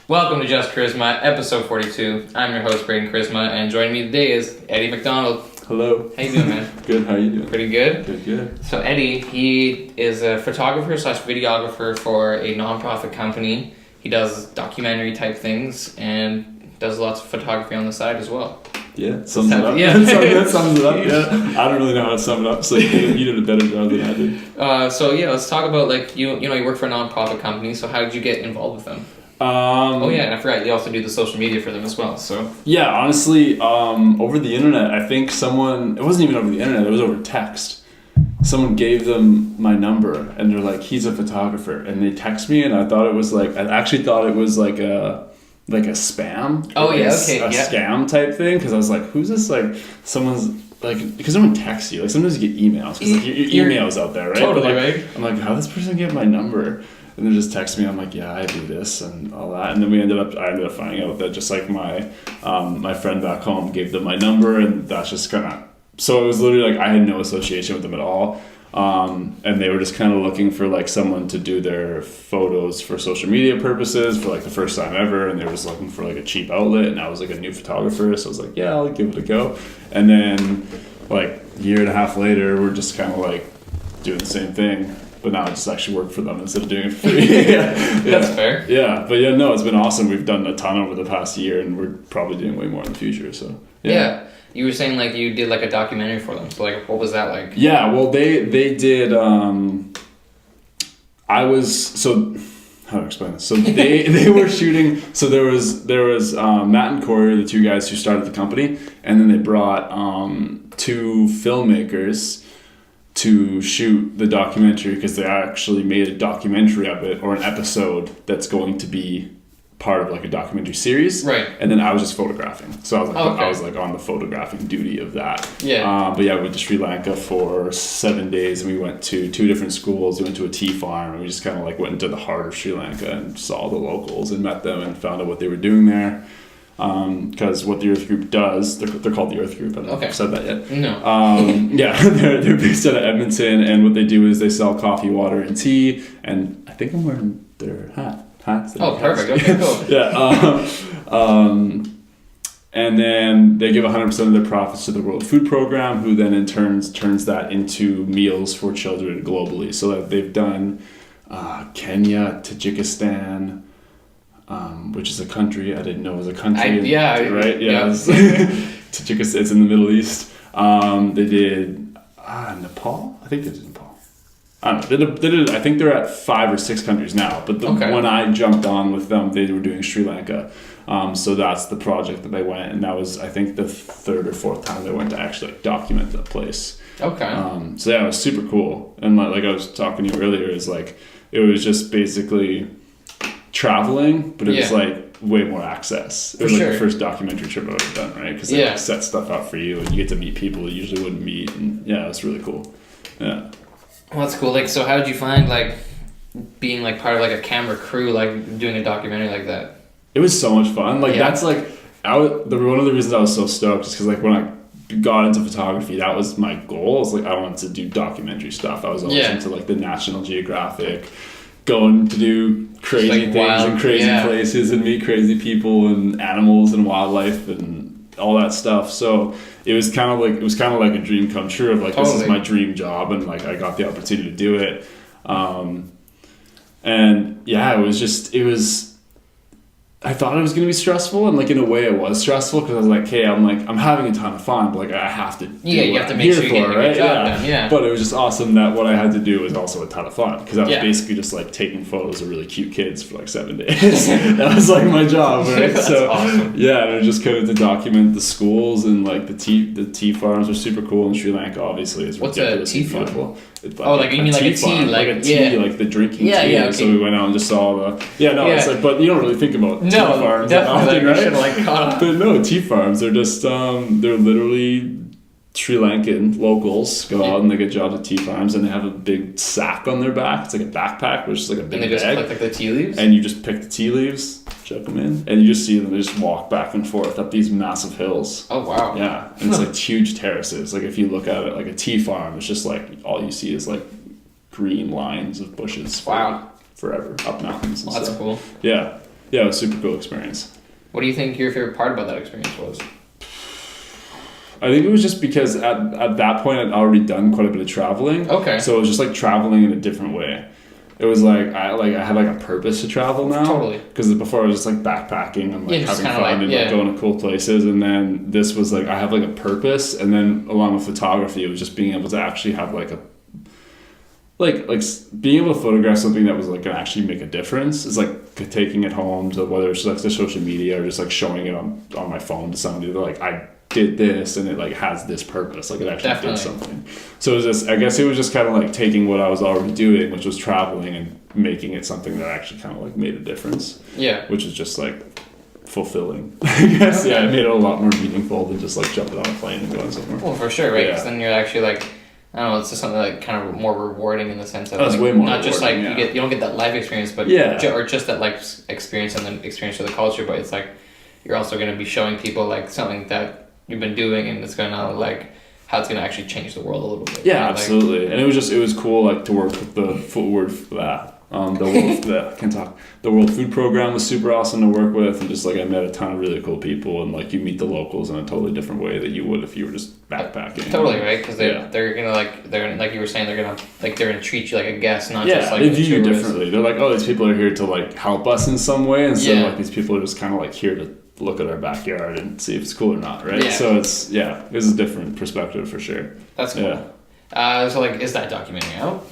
Welcome to Just Koryzma, episode 42. I'm your host, Braden Koryzma, and joining me today is Eddie Mcdonald. Hello. How you doing, man? Good, how you doing? Pretty good? Good. So Eddie, he is a photographer slash videographer for a nonprofit company. He does documentary type things and does lots of photography on the side as well. Yeah, sums it up. Yeah. That sums it up, yeah. I don't really know how to sum it up, so you did a better job than I did. So let's talk about, like, you work for a nonprofit company, so how did you get involved with them? And I forgot, you also do the social media for them as well, so. Yeah, honestly, over the internet, I think it wasn't even over the internet, it was over text. Someone gave them my number, and they're like, he's a photographer, and they text me, and I actually thought it was like a spam. Oh, yeah, okay, a scam type thing, because I was like, who's this, like, someone's, like, because someone texts you, like, sometimes you get emails, because like, your email's out there, right? Totally, right? I'm like, how this person get my number? And they just text me. I'm like, yeah, I do this and all that. And then I ended up finding out that just like my friend back home gave them my number, and that's just kind of. So it was literally like I had no association with them at all, and they were just kind of looking for like someone to do their photos for social media purposes for like the first time ever, and they were just looking for like a cheap outlet. And I was like a new photographer, so I was like, yeah, I'll give it a go. And then like a year and a half later, we're just kind of like doing the same thing. But now I just actually work for them instead of doing it for free. yeah. That's fair. Yeah, but it's been awesome. We've done a ton over the past year, and we're probably doing way more in the future. So yeah. You were saying like you did like a documentary for them. So like, what was that like? Yeah, well, they did. How to explain this? So they were shooting. So there was Matt and Corey, the two guys who started the company, and then they brought two filmmakers to shoot the documentary, because they actually made a documentary of it, or an episode that's going to be part of like a documentary series. Right. And then I was just photographing. So I was like, okay. I was like on the photographing duty of that. Yeah. But yeah, we went to Sri Lanka for 7 days, and we went to 2 different schools. We went to a tea farm, and we just kind of like went into the heart of Sri Lanka and saw the locals and met them and found out what they were doing there. Because what the Earth Group does, they're called the Earth Group. I don't know if I've said that yet. No. They're based out of Edmonton, and what they do is they sell coffee, water, and tea. And I think I'm wearing their hats. Oh, perfect. Okay, cool. Yeah. And then they give 100% of their profits to the World Food Program, who then in turn turns that into meals for children globally. So that they've done Kenya, Tajikistan. Which is a country I didn't know was a country. Right? Yeah. Tajikistan, it's in the Middle East. They did Nepal? I think they did Nepal. I don't know. They did, I think they're at 5 or 6 countries now. But when I jumped on with them, they were doing Sri Lanka. So that's the project that they went. And that was, I think, the 3rd or 4th time they went to actually document the place. Okay. So yeah, it was super cool. And like I was talking to you earlier, is like, it was just basically traveling, but it was like way more access. It was like the first documentary trip I've ever done, right? Because they like set stuff up for you, and you get to meet people you usually wouldn't meet, and yeah, it's really cool. Yeah. Well, that's cool. Like, so how did you find like being like part of like a camera crew, like doing a documentary like that? It was so much fun. Like that's like one of the reasons I was so stoked is because like when I got into photography, that was my goal. I was like, I wanted to do documentary stuff. I was always into like the National Geographic, going to do crazy like things wild, and crazy places and meet crazy people and animals and wildlife and all that stuff. So it was kind of like a dream come true of like, This is my dream job, and like I got the opportunity to do it. And yeah, I thought it was going to be stressful, and like in a way it was stressful, because I was like, hey, I'm having a ton of fun, but like I have to do you have to make sure you get your job done. Yeah. But it was just awesome that what I had to do was also a ton of fun, because I was basically just like taking photos of really cute kids for like 7 days. That was like my job, right? That's awesome. Yeah, and I just kind of to document the schools, and like the tea farms are super cool in Sri Lanka. Obviously, it's ridiculously beautiful. Like you mean like a tea, like a tea, like the drinking tea. Okay. So we went out and just saw it's like, but you don't really think about tea farms definitely, often, right? But no, tea farms are just they're literally Sri Lankan locals go out and they get jobs at tea farms, and they have a big sack on their back. It's like a backpack, which is like a big bag. And they just pick like the tea leaves? And you just pick the tea leaves, chuck them in, and you just see them, they just walk back and forth up these massive hills. Oh, wow. Yeah, and it's like huge terraces. Like if you look at it like a tea farm, it's just like all you see is like green lines of bushes. Wow. Forever, up mountains and That's stuff. cool. Yeah. Yeah, it was a super cool experience. What do you think your favorite part about that experience was? I think it was just because at that point I'd already done quite a bit of traveling. Okay. So it was just like traveling in a different way. It was like I had like a purpose to travel now. Totally. Because before I was just like backpacking and like having fun and like going to cool places, and then this was like I have like a purpose, and then along with photography, it was just being able to actually have like a like being able to photograph something that was like gonna actually make a difference. It's like taking it home to whether it's like to social media or just like showing it on my phone to somebody. They're like, I did this and it like has this purpose, like it actually did something. So it was just, I guess it was just kind of like taking what I was already doing, which was traveling, and making it something that actually kind of like made a difference. Yeah. Which is just like fulfilling, I guess. Okay. Yeah, it made it a lot more meaningful than just like jumping on a plane and going somewhere. Well, for sure, right? Because then you're actually like, I don't know, it's just something like kind of more rewarding in the sense of like, way more not just like yeah. you don't get that life experience, but or just that life experience and then experience of the culture, but it's like you're also going to be showing people like something that you've been doing, and it's going to like how it's going to actually change the world a little bit. Yeah, absolutely. And it was cool like to work with the the World Food Program was super awesome to work with, and just like I met a ton of really cool people, and like you meet the locals in a totally different way that you would if you were just backpacking. Totally, right? Because they're gonna like you were saying, they're gonna treat you like a guest, not just like they view you differently. They're like, oh, these people are here to like help us in some way, instead of like these people are just kind of like here to look at our backyard and see if it's cool or not, right? Yeah. So it's a different perspective for sure. That's cool. Yeah. So like, is that documentary out?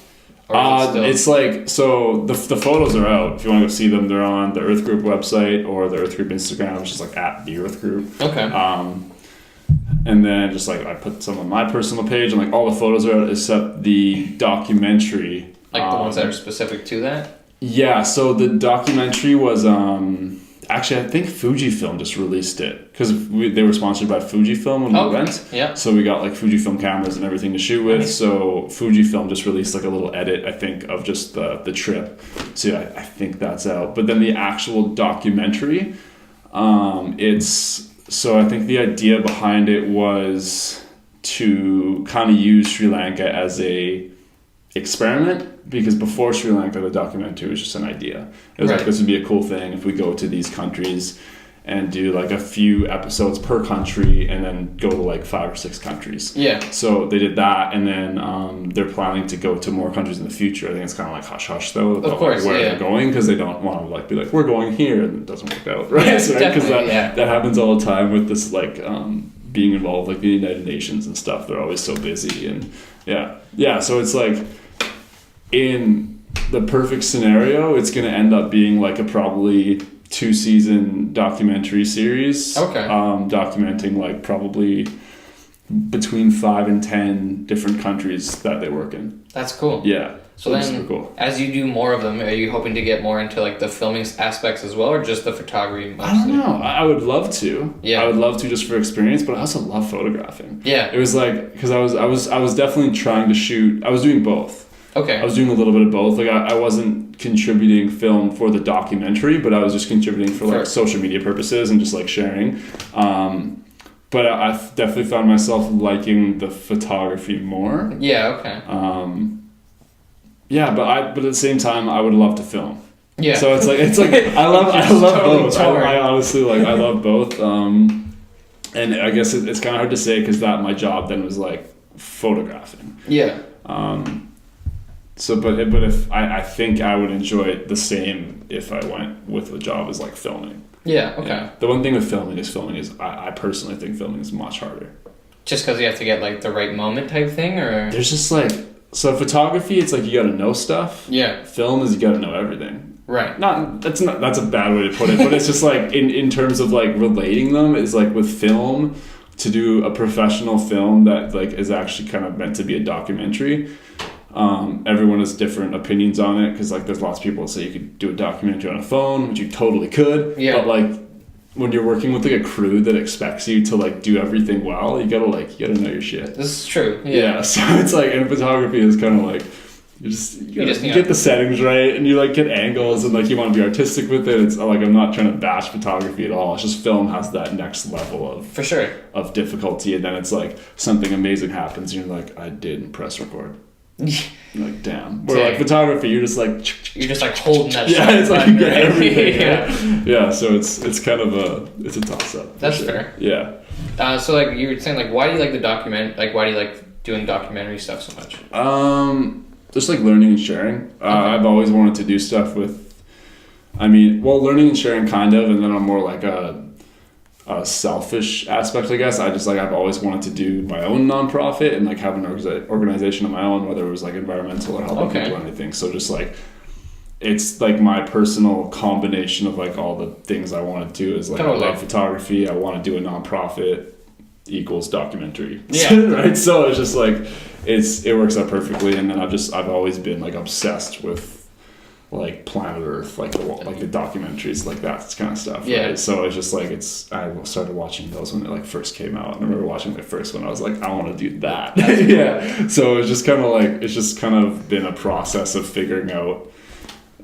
It's like, so the photos are out. If you want to go see them, they're on the Earth Group website or the Earth Group Instagram, which is like at the Earth Group. Okay. And then just like I put some on my personal page, and like all the photos are out except the documentary. Like the ones that are specific to that? Yeah, so the documentary was actually, I think Fujifilm just released it because they were sponsored by Fujifilm when we went. Yeah. So we got like Fujifilm cameras and everything to shoot with. Nice. So Fujifilm just released like a little edit, I think, of just the trip. So yeah, I think that's out. But then the actual documentary, so I think the idea behind it was to kind of use Sri Lanka as a experiment, because before Sri Lanka, the documentary was just an idea. It was like, this would be a cool thing if we go to these countries and do like a few episodes per country, and then go to like 5 or 6 countries. Yeah. So they did that, and then they're planning to go to more countries in the future. I think it's kind of like hush hush though, about where they're going, because they don't want to like be like, we're going here, and it doesn't work out, right? Yes, because that happens all the time with this like being involved, like the United Nations and stuff. They're always so busy, and so it's like, in the perfect scenario, it's going to end up being like a probably 2-season documentary series. Okay. Documenting like probably between 5 and 10 different countries that they work in. That's cool. Yeah. So then, cool. As you do more of them, are you hoping to get more into like the filming aspects as well, or just the photography mostly? I don't know. I would love to. Yeah. I would love to just for experience, but I also love photographing. Yeah. It was like, because I was definitely trying to shoot. I was doing both. Okay. I was doing a little bit of both. Like I wasn't contributing film for the documentary, but I was just contributing for like social media purposes and just like sharing. But I've definitely found myself liking the photography more. Yeah. Okay. Yeah, but at the same time, I would love to film. Yeah. So it's like I love both. I honestly I love both. And I guess it's kind of hard to say because my job then was like photographing. Yeah. So, but if I think I would enjoy it the same if I went with a job as like filming. Yeah. Okay. Yeah. The one thing with filming is I personally think filming is much harder. Just because you have to get like the right moment type thing, or there's just like, so photography, it's like you got to know stuff. Yeah. Film is you got to know everything. Right. That's a bad way to put it, but it's just like in terms of like relating them, is like with film, to do a professional film that like is actually kind of meant to be a documentary. Everyone has different opinions on it, because like there's lots of people that say you could do a documentary on a phone, which you totally could. Yeah. But like when you're working with like a crew that expects you to like do everything well, you gotta know your shit. This is true. Yeah. So it's like, and photography is kind of like you get the settings right, and you like get angles, and like you want to be artistic with it. It's like, I'm not trying to bash photography at all. It's just film has that next level of for sure of difficulty, and then it's like something amazing happens, and you're like, I didn't press record. Like, damn. Where like photography, you're just like holding that. Yeah, it's like you get everything. Yeah. Yeah. So it's kind of a toss up. That's fair. Yeah. So like you were saying, like, why do you like why do you like doing documentary stuff so much? Just like learning and sharing. I've always wanted to do stuff with, learning and sharing kind of, and then I'm more like a selfish aspect, I guess. I've always wanted to do my own nonprofit and like have an organization of my own, whether it was like environmental or helping people or anything. So just like, it's like my personal combination of like all the things I want to do is like, I love photography, I want to do a nonprofit equals documentary. Yeah. Right. So it's just like, it works out perfectly. And then I've always been like obsessed with like Planet Earth, like the documentaries, like that kind of stuff. Yeah. Right? So it's just like I started watching those when they like first came out. And I remember watching the first one. I was like, I want to do that. Yeah. So it's just kind of been a process of figuring out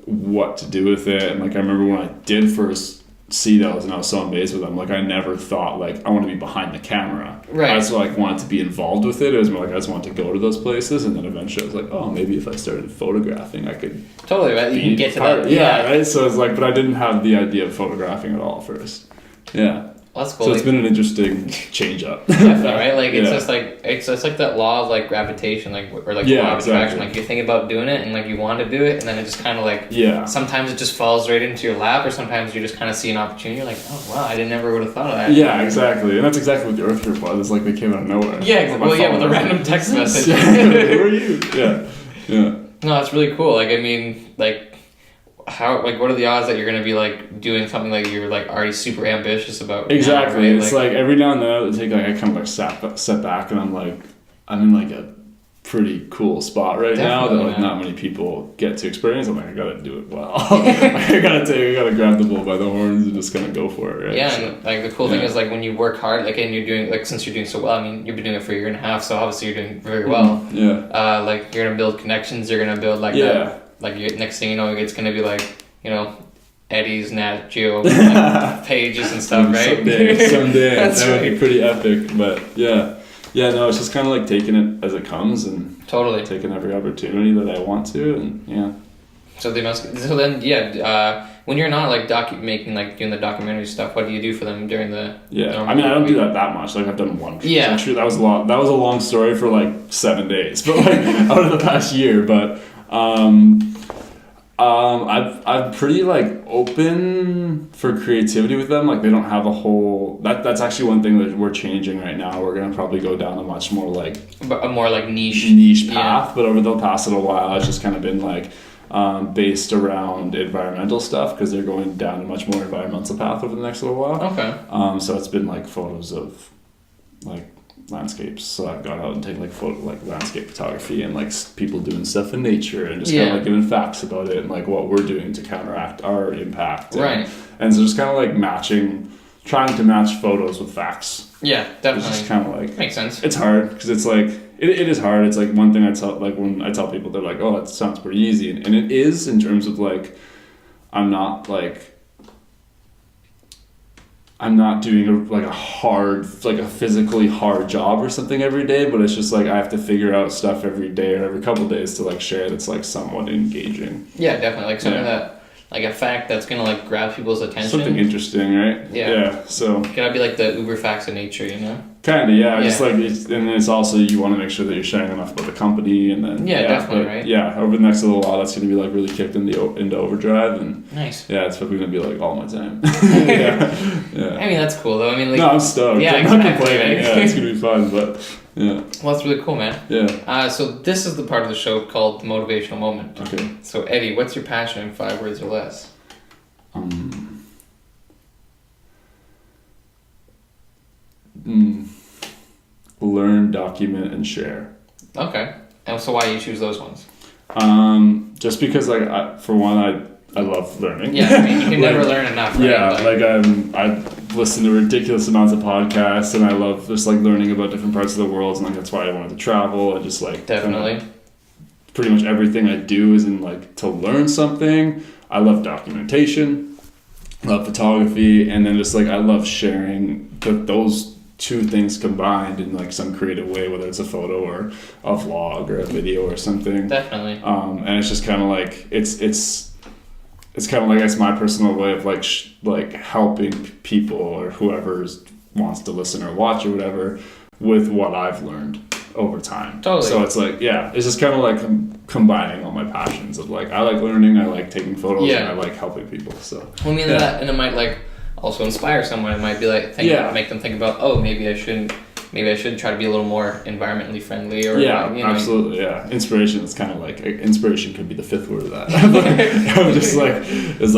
what to do with it. And like I remember when I did first see those, and I was so amazed with them. Like I never thought like I want to be behind the camera. Right. I just like wanted to be involved with it. It was more like I just wanted to go to those places, and then eventually I was like, oh, maybe if I started photographing, I could totally right. You can get to that. Yeah, right. So it's like, but I didn't have the idea of photographing at all at first. Yeah. Well, that's cool. So it's been an interesting change up. Definitely, right? Like it's just like it's like that law of like gravitation, like or like the law of attraction. Like you think about doing it and like you want to do it, and then it just kind of like sometimes it just falls right into your lap, or sometimes you just kind of see an opportunity. You're like, oh wow, I never would have thought of that. Yeah, exactly, and that's exactly what the Earth Group was. It's like they came out of nowhere. Yeah, exactly. Well, with a random text message. Who are you? Yeah. No, that's really cool. Like I mean, like. How like what are the odds that you're gonna be like doing something like you're like already super ambitious about? Exactly. Now, right? It's like every now and then I would take like I kind of like set back and I'm in like a pretty cool spot right now that like not many people get to experience. I'm like, I gotta do it well. I gotta grab the bull by the horns and just kind of go for it. Right? Yeah, and like the cool thing is like when you work hard, like and you're doing like since you're doing so well. I mean, you've been doing it for a year and a half, so obviously you're doing very well. Yeah. Like you're gonna build connections. You're gonna build like like next thing you know, it's gonna be like Eddie's Nat Geo pages and stuff, right? Someday that would be pretty epic. But no, it's just kind of like taking it as it comes and taking every opportunity that I want to, and So when you're not like doing the documentary stuff, what do you do for them during the? I don't do that much. Like I've done one. Yeah, true. That was a long story for like 7 days, but like out of the past year. But I'm pretty like open for creativity with them. Like they don't have a whole. That's actually one thing that we're changing right now. We're gonna probably go down a much more like a more like niche path. But over the past little while, it's just kind of been like based around environmental stuff because they're going down a much more environmental path over the next little while. Okay. So it's been like photos of like landscapes. So I've gone out and taken like landscape photography and like people doing stuff in nature and just kind of like giving facts about it and like what we're doing to counteract our impact. And so just kind of like trying to match photos with facts. Yeah, definitely. It's just kind of like makes sense. It's hard because it's like it is hard. It's like one thing I tell like when I tell people they're like, oh, that sounds pretty easy, and it is in terms of like I'm not doing a physically hard job or something every day, but it's just like I have to figure out stuff every day or every couple of days to like share that's like somewhat engaging. Yeah, definitely. Like something that like a fact that's gonna like grab people's attention. Something interesting, right? Yeah. So gotta be like the uber facts of nature, Kind of, yeah. Just like, and it's also you want to make sure that you're sharing enough about the company, and then definitely, right? Yeah, over the next little while, that's going to be like really kicked into overdrive, and nice. Yeah, it's probably going to be like all my time. Yeah. I mean, that's cool though. I mean, like, no, I'm stoked. Yeah, I'm not complaining. Yeah, it's going to be fun, but yeah. Well, that's really cool, man. Yeah. So this is the part of the show called the motivational moment. Okay. So Eddie, what's your passion in 5 words or less? Learn, document, and share. Okay. And so why do you choose those ones? Just because for one, I love learning. Yeah, I mean, you can never learn enough, right? Yeah, I listen to ridiculous amounts of podcasts, and I love just like learning about different parts of the world, and like that's why I wanted to travel, and just like definitely. Pretty much everything I do is in like to learn something. I love documentation, love photography, and then just like I love sharing those two things combined in like some creative way, whether it's a photo or a vlog or a video or something. Definitely. And it's just kind of like it's kind of like, I guess, my personal way of like helping people or whoever wants to listen or watch or whatever with what I've learned over time. Totally. So it's like, yeah, it's just kind of like combining all my passions of like, I like learning, I like taking photos, and I like helping people. So well, I mean, that, and it might like also inspire someone. It might be like make them think about, oh, maybe I should try to be a little more environmentally friendly, or absolutely, yeah. Inspiration is kind of like, inspiration could be the fifth word of that. I'm just like, it's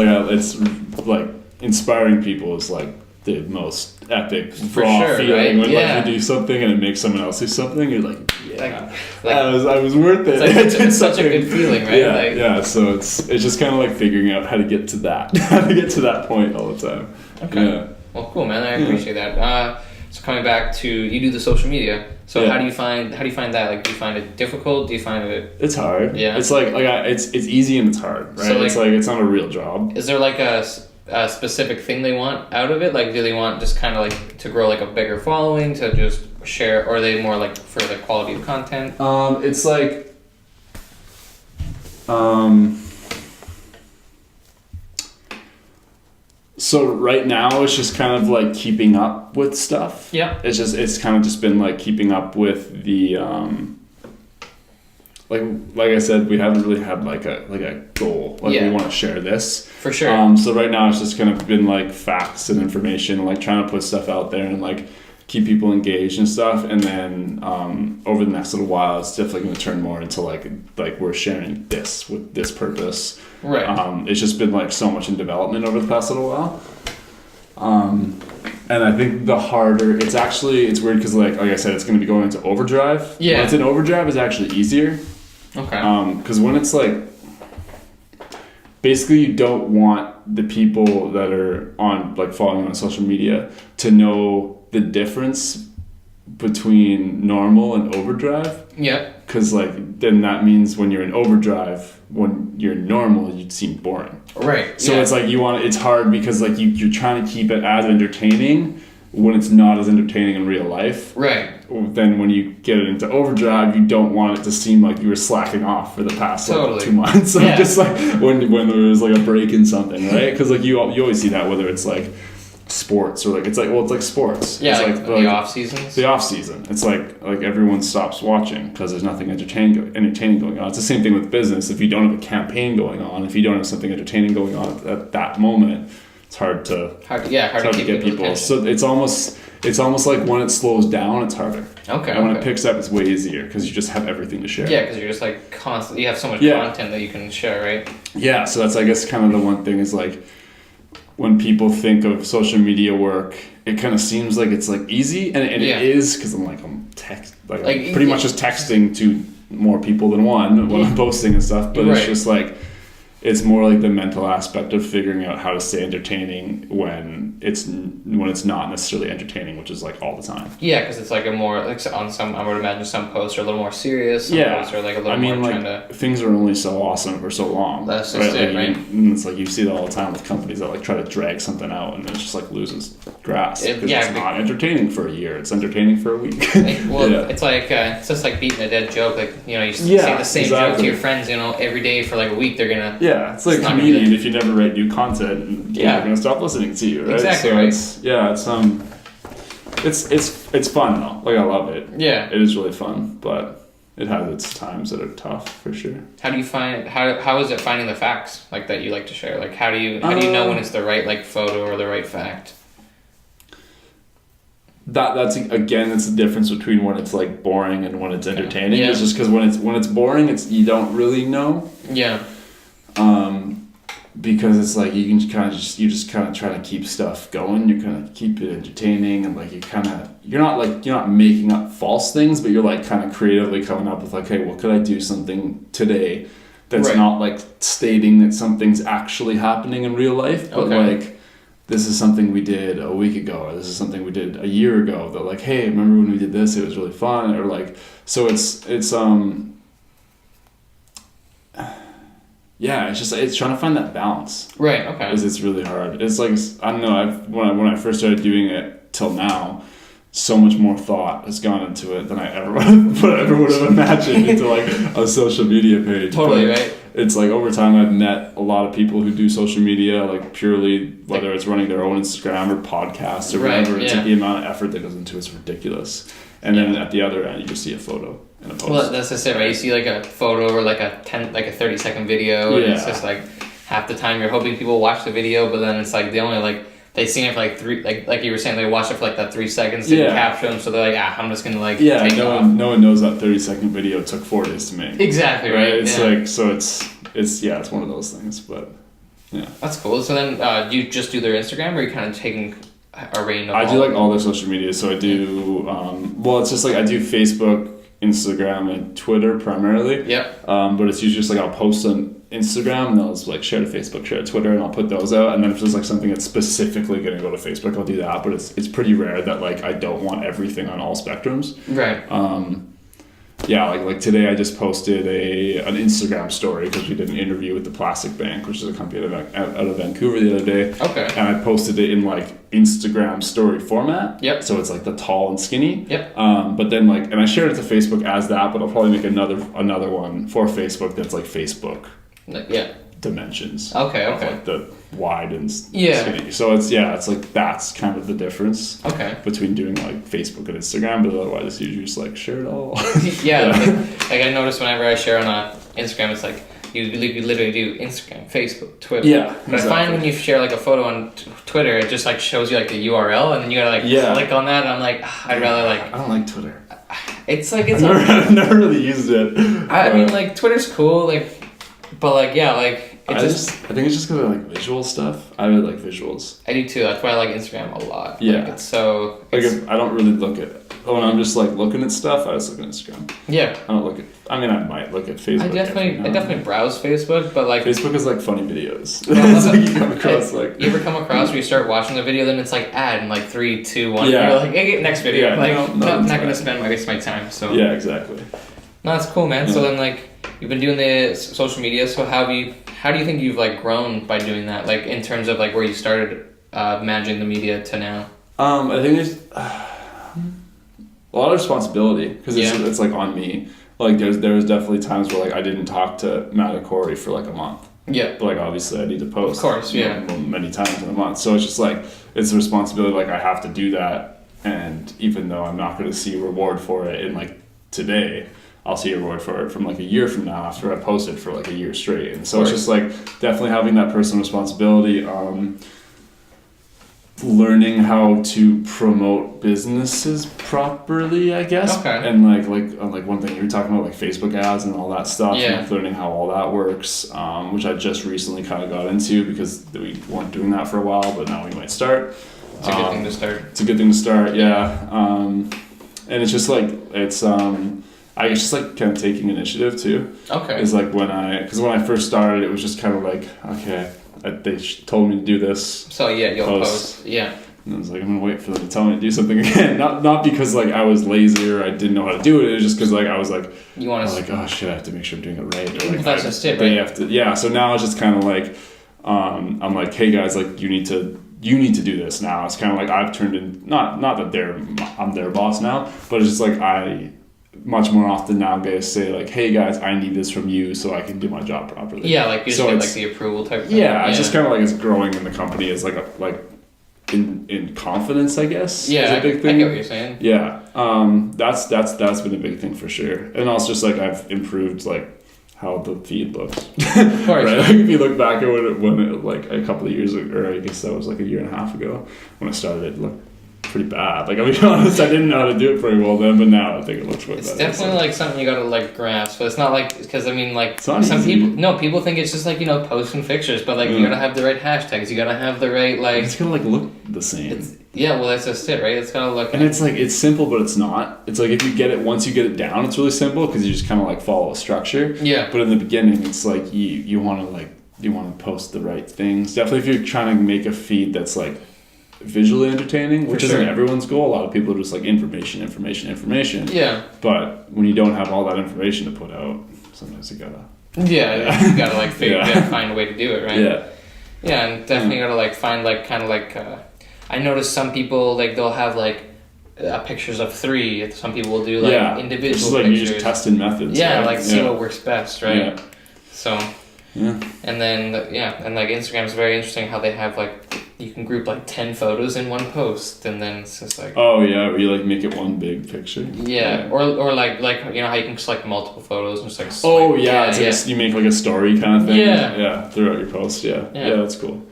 like inspiring people is like the most epic raw feeling, right? When like you do something and it makes someone else do something, you're like, I was worth it. It's such a good feeling, right? Yeah. So it's just kind of like figuring out how to get to that point all the time. Okay. Yeah. Well, cool, man. I appreciate that. So coming back to, you do the social media. So how do you find that? Like, do you find it difficult? Do you find it? It's hard. Yeah. It's like it's easy and it's hard, right? So it's like it's not a real job. Is there like a specific thing they want out of it? Like, do they want just kind of like to grow like a bigger following, to just share, or are they more like for the quality of content? It's like so right now it's just kind of like keeping up with stuff. Yeah. It's kind of just been like keeping up with the like I said, we haven't really had like a goal. Like we want to share this. For sure. So right now it's just kind of been like facts and information, like trying to put stuff out there and like keep people engaged and stuff. And then over the next little while, it's definitely going to turn more into like we're sharing this with this purpose. Right. It's just been like so much in development over the past little while. And I think the harder it's weird because like I said, it's going to be going into overdrive. Yeah. When it's in overdrive, it's actually easier. Okay. Because when it's like, basically you don't want the people that are on like following on social media to know the difference between normal and overdrive. Yeah. Because like then that means when you're in overdrive, when you're normal, you'd seem boring. Right. So it's like it's hard because like you're trying to keep it as entertaining when it's not as entertaining in real life. Right. Then when you get it into overdrive, you don't want it to seem like you were slacking off for the past like 2 months. So just like when there was like a break in something, right? Because like you always see that, whether it's like sports or like it's like sports. Yeah, it's like the off seasons. The off season. It's like everyone stops watching because there's nothing entertaining going on. It's the same thing with business. If you don't have a campaign going on, if you don't have something entertaining going on at that moment, it's hard to get people. So it's almost like when it slows down, it's harder. Okay. And when it picks up, it's way easier because you just have everything to share. Yeah, because you're just like constantly, you have so much content that you can share, right? Yeah. So that's, I guess, kind of the one thing is like when people think of social media work, it kind of seems like it's like easy, and it is because I'm pretty much just texting to more people than one when I'm posting and stuff. But it's just like, it's more like the mental aspect of figuring out how to stay entertaining when it's not necessarily entertaining, which is like all the time. Yeah, because it's like a more like on some, I would imagine some posts are a little more serious. Some posts are like a little more trying to. Things are only so awesome for so long. That's just it, right? And it's like you see that all the time with companies that like try to drag something out and then it just like loses grass because it's not entertaining for a year. It's entertaining for a week. It's like it's just like beating a dead joke. Like you say the same joke to your friends, every day for like a week. They're gonna. Yeah, it's like a comedian. If you never write new content, they're gonna stop listening to you, right? Exactly. So it's fun though. Like I love it. Yeah, it is really fun, but it has its times that are tough for sure. How do you find how is it finding the facts like that you like to share? Like how do you know when it's the right like photo or the right fact? That's again, it's the difference between when it's like boring and when it's entertaining. It's just because when it's boring, you don't really know. Yeah. Because it's like you just kind of try to keep stuff going. You kind of keep it entertaining, and like you're not making up false things, but you're like kind of creatively coming up with like, hey, what could I do something today that's not like stating that something's actually happening in real life, but like this is something we did a week ago, or this is something we did a year ago. That like, hey, remember when we did this? It was really fun, or like so it's trying to find that balance. Right. Okay. Because it's really hard. It's like I don't know. When I first started doing it till now, so much more thought has gone into it than I ever would have imagined into like a social media page. Totally, but right? It's like over time I've met a lot of people who do social media, like purely, whether it's running their own Instagram or podcasts or whatever. It's like the amount of effort that goes into it's ridiculous. And then at the other end, you just see a photo and a post. Well, that's just it, right? You see like a photo or like a 30-second video, and it's just like half the time you're hoping people watch the video, but then it's like they only like. They seen it for like three, like you were saying, they watched it for like that 3 seconds to capture them, so they're like, I'm just gonna like take it off. No one knows that 30-second video took 4 days to make. Exactly, right? It's like, so it's one of those things, but yeah. That's cool. So then you just do their Instagram, or are you kind of taking a reign of I do like all their social media, so I do, it's just like I do Facebook, Instagram, and Twitter primarily. Yep. But it's usually just like I'll post on Instagram and I'll just like share to Facebook, share to Twitter, and I'll put those out. And then if there's like something that's specifically going to go to Facebook, I'll do that. But it's pretty rare that like I don't want everything on all spectrums. Right. Like today I just posted an Instagram story because we did an interview with the Plastic Bank, which is a company out of Vancouver the other day. Okay. And I posted it in like Instagram story format. Yep. So it's like the tall and skinny. Yep. But then like, and I shared it to Facebook as that, but I'll probably make another one for Facebook that's like Facebook. Yeah. Dimensions. Okay. Of like the wide and skinny. So it's like that's kind of the difference. Okay. Between doing like Facebook and Instagram, but otherwise it's usually just like share it all. Yeah. Like I notice whenever I share on Instagram, it's like you literally do Instagram, Facebook, Twitter. Yeah. But exactly. I find when you share like a photo on Twitter, it just like shows you like the URL, and then you gotta like click on that. And I'm like, I'd rather like. I don't like Twitter. It's like I've never really used it. I mean, like Twitter's cool, like. But like I think it's just because I like visual stuff. I really like visuals. I do too. That's why I like Instagram a lot. Yeah. Like, it's so. If I don't really look at when I'm just like looking at stuff, I just look at Instagram. Yeah. I don't look at. I mean, I might look at Facebook. I definitely browse Facebook, but like. Facebook is like funny videos. Well, it's like you come across like. You ever come across where you start watching the video, then it's like ad in like 3, 2, 1. Yeah. You're like, hey, next video. Yeah, I'm not gonna waste my time. So. Yeah, exactly. No, that's cool, man. Yeah. So then like. You've been doing the social media, so how do you think you've like grown by doing that? Like in terms of like where you started managing the media to now? I think there's a lot of responsibility because it's like on me. Like there was definitely times where like I didn't talk to Matt or Corey for like a month. Yeah. But like obviously I need to post. Of course, yeah. Many times in a month, so it's just like it's a responsibility. Like I have to do that, and even though I'm not going to see reward for it in like today. I'll see a reward for it from like a year from now after I posted for like a year straight. And so it's just like definitely having that personal responsibility, learning how to promote businesses properly, I guess. Okay. And like one thing you were talking about, like Facebook ads and all that stuff, yeah. and like learning how all that works, which I just recently kind of got into because we weren't doing that for a while, but now we might start. It's a good thing to start. It's a good thing to start, yeah. And it's just like, I guess just like kind of taking initiative too. Okay. Is like when I first started, it was just kind of like, okay, they told me to do this. So yeah, you'll post. Yeah. And I was like, I'm gonna wait for them to tell me to do something again. Not because like I was lazy or I didn't know how to do it. It was just because like I was like, oh shit, I have to make sure I'm doing it right. Or, like, that's just it, right? Have to, yeah. So now it's just kind of like, I'm like, hey guys, like you need to do this now. It's kind of like I've turned in not that I'm their boss now, but it's just like I. Much more often now guys say like, hey guys, I need this from you so I can do my job properly. Yeah, like you just get like the approval type thing. Yeah, it's just kind of like it's growing in the company as like in confidence, I guess. Yeah, is a big thing. I get what you're saying. Yeah, that's been a big thing for sure. And also just like I've improved like how the feed looks. Of course. Right? Like if you look back at when it like a couple of years ago, or I guess that was like a year and a half ago when I started, it looked pretty bad. Like I'll be honest, I didn't know how to do it very well then, but now I think it looks way better. It's definitely like something you gotta like grasp, but it's not like because I mean like some easy. people think it's just like posting pictures, but like you gotta have the right hashtags, you gotta have the right like. It's gonna like look the same. Yeah, well that's just it, right? It's gotta look. And it's like it's simple, but it's not. It's like if you get it once you get it down, it's really simple because you just kind of like follow a structure. Yeah. But in the beginning, it's like you want to post the right things. Definitely, if you're trying to make a feed that's like visually entertaining, which isn't everyone's goal. A lot of people are just like information. Yeah. But when you don't have all that information to put out, sometimes you gotta. Yeah, you gotta like find a way to do it, right? Yeah. Yeah, and definitely gotta like find like kind of like. I notice some people like they'll have like pictures of 3. Some people will do like individual it's just like pictures. You're just testing methods. Yeah, right? like see what works best, right? Yeah. So. Yeah. And then and like Instagram's very interesting how they have like you can group like 10 photos in one post, and then it's just like where you like make it one big picture. Yeah. Or like you know how you can select multiple photos and just like swipe. It's you make like a story kind of thing. Yeah. Throughout your post. Yeah, that's cool.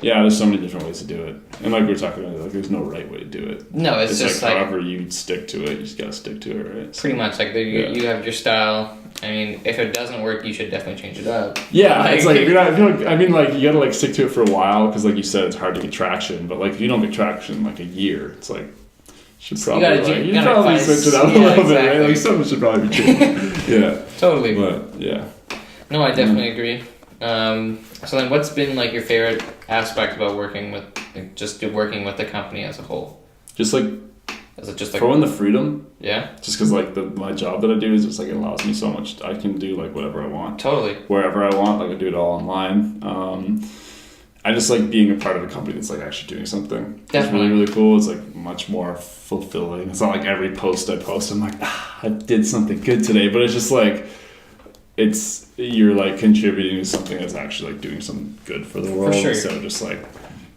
Yeah, there's so many different ways to do it, and like we were talking about, like there's no right way to do it. No, it's just like however you stick to it, you just gotta stick to it, right? Pretty much, like you have your style. I mean, if it doesn't work, you should definitely change it up. Yeah, it's like you're not. I mean, like you gotta like stick to it for a while because, like you said, it's hard to get traction. But like if you don't get traction in like a year, it's like should probably you probably switch it up a little bit, right? Like something should probably be changed. Yeah, totally. But yeah, no, I definitely agree. So then, what's been like your favorite aspect about working with working with the company as a whole? Just like. Is it just like throwing the freedom? Yeah. Just because like my job that I do is just like it allows me so much. I can do like whatever I want. Totally. Wherever I want, like I do it all online. I just like being a part of a company that's like actually doing something. Definitely. It's really, really cool. It's like much more fulfilling. It's not like every post I post, I'm like, I did something good today. But it's just like, you're like contributing to something that's actually like doing something good for the world. For sure. Instead of just like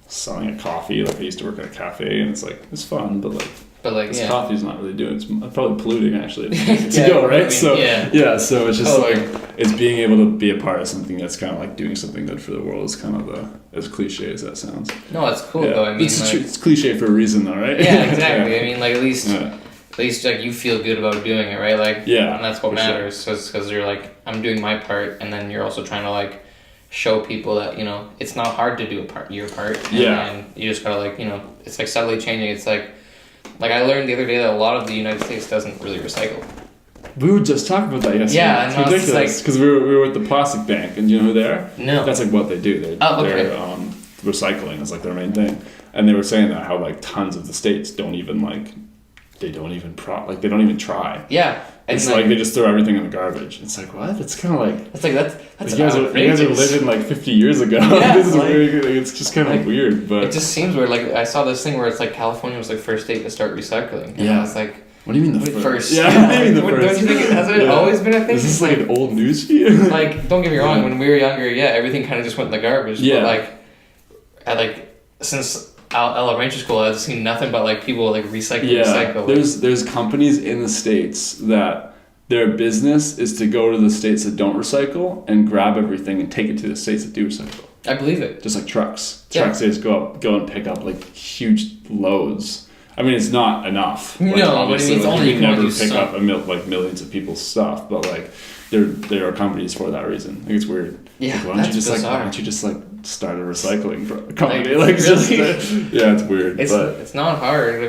selling a coffee. Like I used to work at a cafe and it's like, it's fun, but this coffee's not really doing. It's probably polluting actually to go, right? So so it's just like it's being able to be a part of something that's kind of like doing something good for the world is kind of as cliche as that sounds. No, it's cool though. I mean, it's cliche for a reason though, right? Yeah, exactly. I mean, like at least like you feel good about doing it, right? Like and that's what matters. Sure. So because you're like I'm doing my part, and then you're also trying to like show people that it's not hard to do your part. And you just gotta like it's like subtly changing. It's like I learned the other day that a lot of the United States doesn't really recycle. We were just talking about that yesterday. Yeah, it's ridiculous because we were with the plastic bank, and you know who they are? No. That's like what they do. They're recycling is like their main thing, and they were saying that how like tons of the states don't even try. Yeah. It's like they just throw everything in the garbage. It's like what? It's kind of like it's like that's you guys are living like 50 years ago. Yeah, this is weird. It's just kind of weird, but it just seems weird. Like I saw this thing where it's like California was the first state to start recycling. And I was like, what do you mean the first? Yeah, maybe the first. Don't you think hasn't it always been a thing? Is this like an old news feed? Like, don't get me wrong. When we were younger, everything kind of just went in the garbage. Yeah. But since elementary school, I've seen nothing but like people like recycle. There's companies in the States that their business is to go to the states that don't recycle and grab everything and take it to the states that do recycle. I believe it. Just like trucks. Trucks, they just go and pick up like huge loads. I mean, it's not enough. Like, no, but it's only you never pick up millions of people's stuff, but like there are companies for that reason. I think it's weird. Yeah, like, why don't you just start a recycling company? Like really? It's weird. It's not hard.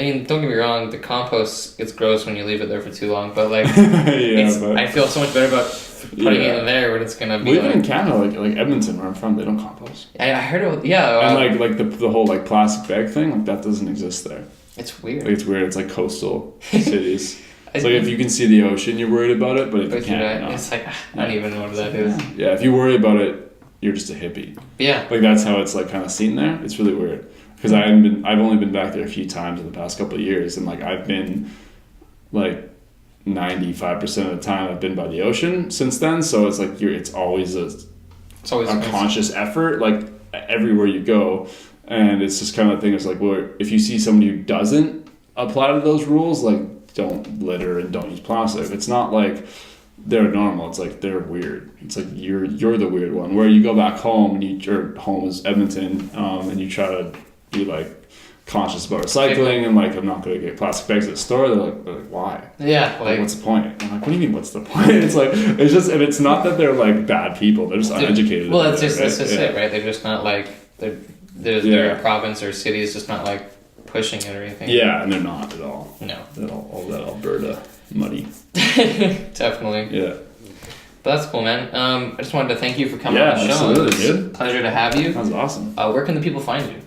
I mean, don't get me wrong. The compost gets gross when you leave it there for too long, but like, I feel so much better about putting it in there when it's gonna be. Even in Canada, like Edmonton, where I'm from, they don't compost. I heard it. And like the whole like plastic bag thing, like that doesn't exist there. It's weird. Like, it's weird. It's like coastal cities. It's like if you can see the ocean, you're worried about it, but if you can't, it's like I don't even know what that is. Yeah, if you worry about it, you're just a hippie. Yeah. Like that's how it's like kind of seen there. It's really weird. Because I've only been back there a few times in the past couple of years, and like I've been like 95% of the time I've been by the ocean since then. So it's like it's always a conscious effort, like everywhere you go, and it's just kind of thing. It's like, well, if you see somebody who doesn't apply to those rules, like don't litter and don't use plastic. It's not like they're normal. It's like they're weird. It's like you're the weird one. Where you go back home and your home is Edmonton, and you try to be like conscious about recycling and like I'm not going to get plastic bags at the store. They're like why? Yeah, like what's the point? I'm like, what do you mean what's the point? It's like it's just, and it's not that they're like bad people. They're just uneducated. Well, that's just it, right? They're just not like their province or city is just not like pushing it or anything. Yeah, and they're not at all. No, all that Alberta money. Definitely. Yeah. But that's cool, man. I just wanted to thank you for coming on the show. Absolutely, dude. It was a pleasure to have you. That was awesome. Where can the people find you?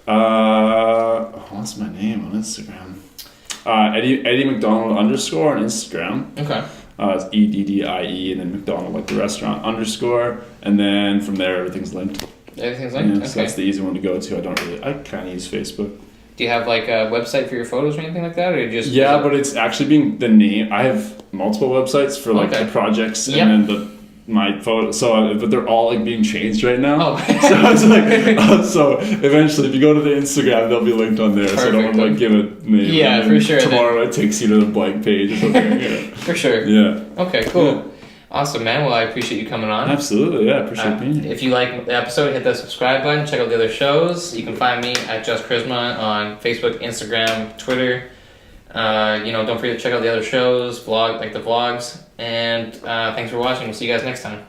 What's my name on Instagram? Eddie Mcdonald _ on Instagram. Okay. It's EDDIE and then McDonald like the restaurant _ and then from there everything's linked. Everything's linked. Okay. So that's the easy one to go to. I kind of use Facebook. Do you have like a website for your photos or anything like that, or just? Yeah, but it's actually being the name. I have multiple websites for like the projects and then my photo. So, but they're all like being changed right now. Oh. So it's like, so eventually, if you go to the Instagram, they'll be linked on there. Perfect. So I don't want to like give a name. Yeah, for sure. Tomorrow it takes you to the blank page or something. Yeah. For sure. Yeah. Okay. Cool. Yeah. Awesome, man. Well, I appreciate you coming on. Absolutely, yeah. Appreciate being here. If you like the episode, hit the subscribe button. Check out the other shows. You can find me at Just Koryzma on Facebook, Instagram, Twitter. Don't forget to check out the other shows, the vlogs. And thanks for watching. We'll see you guys next time.